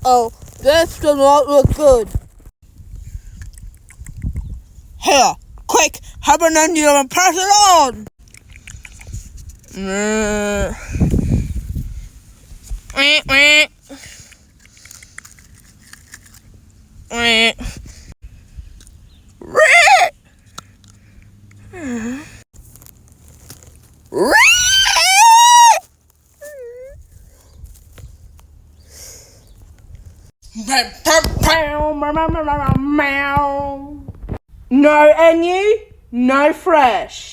Oh, this does not look good. Here, quick, have an onion and pass it on. No onion, no fresh.